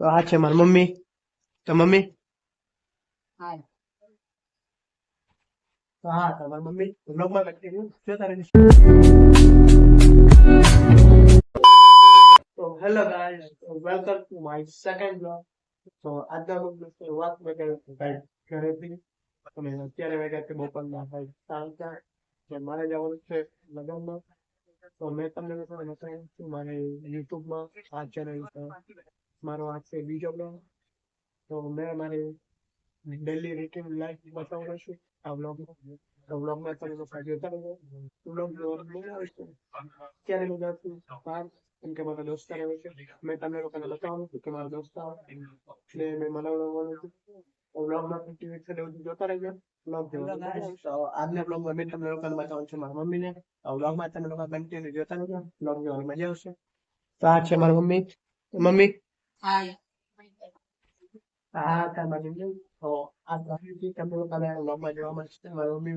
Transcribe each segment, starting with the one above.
તો આ છે મારી મમ્મી. તો મમ્મી તો હા તમારી મમ્મી બ્લોગમાં કન્ટિન્યુ જોતા રહેજો. તો hello guys, welcome to my second blog. તો આજના બ્લોગની શરૂઆત મેં ઘરેથી અને અત્યારે વાગ્યા છે બપોરના 4:30. કે મારે જવાનું છે લગ્નમાં. તો મેં તમને લોકોને બતાવ્યું છું મારે યુટ્યુબમાં આ ચેનલ મારો આ છે બીજો બ્લોગ. તો મેં મારી ડેલી રૂટીન લાઈફ બતાવવાનો છું આ બ્લોગમાં. તો બ્લોગમાં તમે લોકો જોતા રહેજો. બ્લોગ બનાવીશું અત્યારે હું જાઉં છું બહાર, કેમ કે મારા દોસ્તાર આવે છે. મેં તમને લોકોને બતાવવાનું છું કે મારા દોસ્તાર ને મેં મનાવવાનું છું. બ્લોગમાં કન્ટિન્યુ છે એવું જોતા રહેજો. બ્લોગ તો આજના બ્લોગમાં મેં તમને લોકોને બતાવવાનું છે મારા મમ્મીને. બ્લોગમાં તમે લોકો કન્ટિન્યુ જોતા રહેજો. બ્લોગ જોવાની મજા આવશે. તો આ છે મારી મમ્મી. મમ્મી હા તમારી મમ્મી. તો આ તમને લોકોને બ્લોગમાં જોવા મળશે. મારી મમ્મી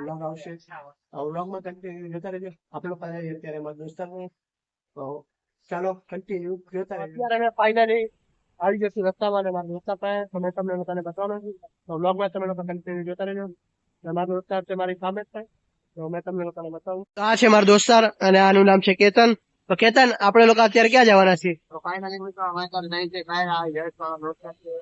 બ્લોગ આવશે. બ્લોગમાં કન્ટિન્યુ જોતા રહેજો. આપણે લોકો અત્યારે મારા દોસ્તારને. તો ચાલો કન્ટિન્યુ જોતા રહેજો. અત્યારે અમે ફાઇનલી આવી જશું રસ્તામાં અને મારા દોસ્તાર પાસે. તો મેં તમને લોકોને બતાવવાનું છું. તો બ્લોગમાં તમે લોકો કન્ટિન્યુ જોતા રહેજો. મારો દોસ્તાર છે મારી સામે જ થાય. તો મેં તમને લોકોને બતાવું. આ છે મારો દોસ્તાર અને આનું નામ છે કેતન. તો કેતન, આપણે લોકો અત્યારે ક્યાં જવાના છીએ? તો ફાઇનલી મિત્રો અમે તો નહીં છે કાંઈ આ યસ દોસ્તાર છે.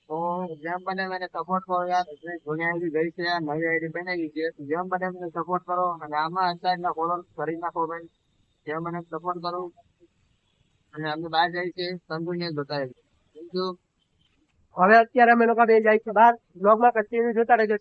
તો જેમ બને મને સપોર્ટ કરો યાર. જૂની આઈડી ગઈ છે, નવી આઈડી બનાવી છે. જેમ બને મને સપોર્ટ કરો અને આમાં અત્યારના ફોલો કરી નાખો ભાઈ. જેમ મને સપોર્ટ કરો અને અમે બહાર જઈએ છીએ તંદુરને બતાવી. Thank you. હવે અત્યારે અમે લોકો બે જાય છે બહાર. બ્લોગમાં કન્ટિન્યુ જોતા રહેજો.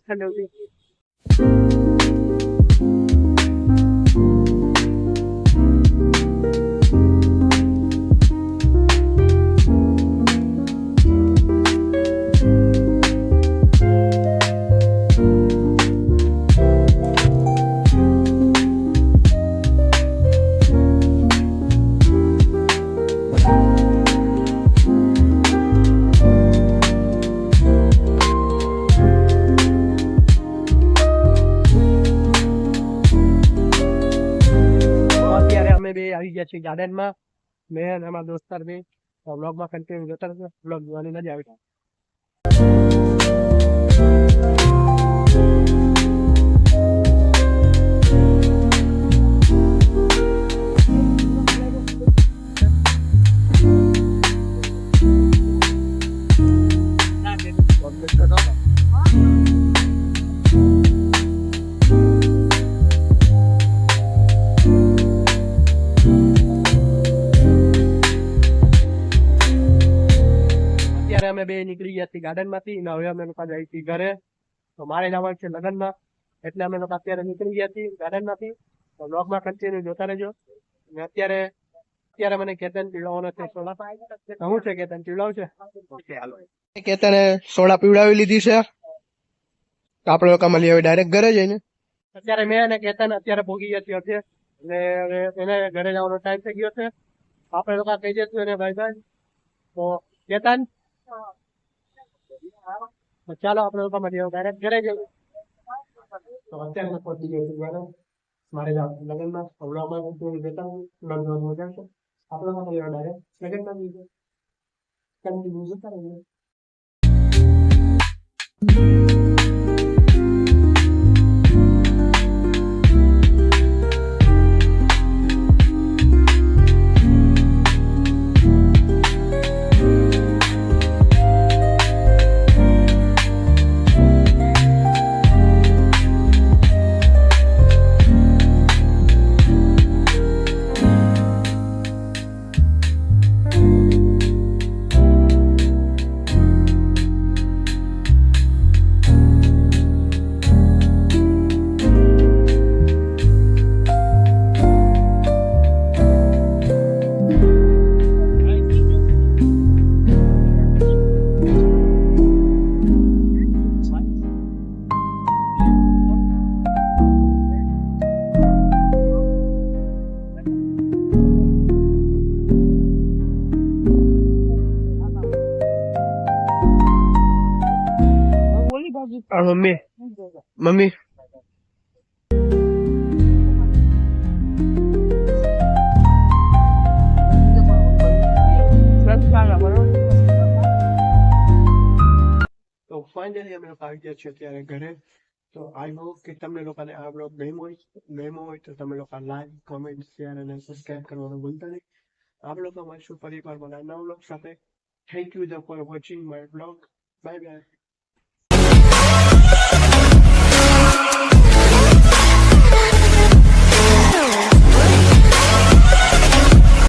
બે આવી ગયા છે ગાર્ડનમાં. મેં અને અમારા દોસ્તાર બે. બ્લોગમાં કન્ટિન્યુ જોતા રહેજો. બ્લોગ જોવાની મજા આવે. અમે બે નીકળી ગયા છીએ ગાર્ડન માંથી અને હવે અમે લોકો જાય છીએ ઘરે. તો મારે જવાનું છે લગ્નમાં, એટલે અમે લોકો અત્યારે નીકળી ગયા છીએ ગાર્ડન માંથી. તો બ્લોગમાં કન્ટિન્યુ જોતા રહેજો. અને અત્યારે મને કેતન પીવડાવવાનો છે સોડા. શું છે કેતન, પીવડાવશે? કેતને સોડા પીવડાવી લીધી છે. તો આપણે લોકો મળીએ હવે ડાયરેક્ટ ઘરે જઈને. અત્યારે મેં અને કેતન અત્યારે પહોંચી ગયા છીએ અને હવે એને ઘરે જવાનો ટાઈમ થઈ ગયો છે. આપણે લોકો કહી દઈશું એને ભાઈ ભાઈ. તો કેતન ચાલો આપણે લોકો મળીએ ડાયરેક્ટ ઘરે જઈએ. તો અત્યારે પહોંચી ગયો છું ઘરે. મારે લગ્નમાં બ્લોગમાં જતા લગ્ન મજા આવશે. આપણે લોકો મળીએ ડાયરેક્ટ લગ્નમાં જઈએ. કન્ટિન્યુ જોતા રહીએ. મમ્મી મમ્મી ફાઇનલી અમે લોકો આવી ગયા છીએ અત્યારે ઘરે. તો આઈ હોપ કે તમને લોકોને આ બ્લોગ ગમ્યો હોય તો તમે લોકો લાઈક કોમેન્ટ શેર અને સબસ્ક્રાઇબ કરવાનું ભૂલતા નહીં. આપ લોકો મળશું ફરી વાર નવા બ્લોગ સાથે. Thank you for watching my blog. Bye bye.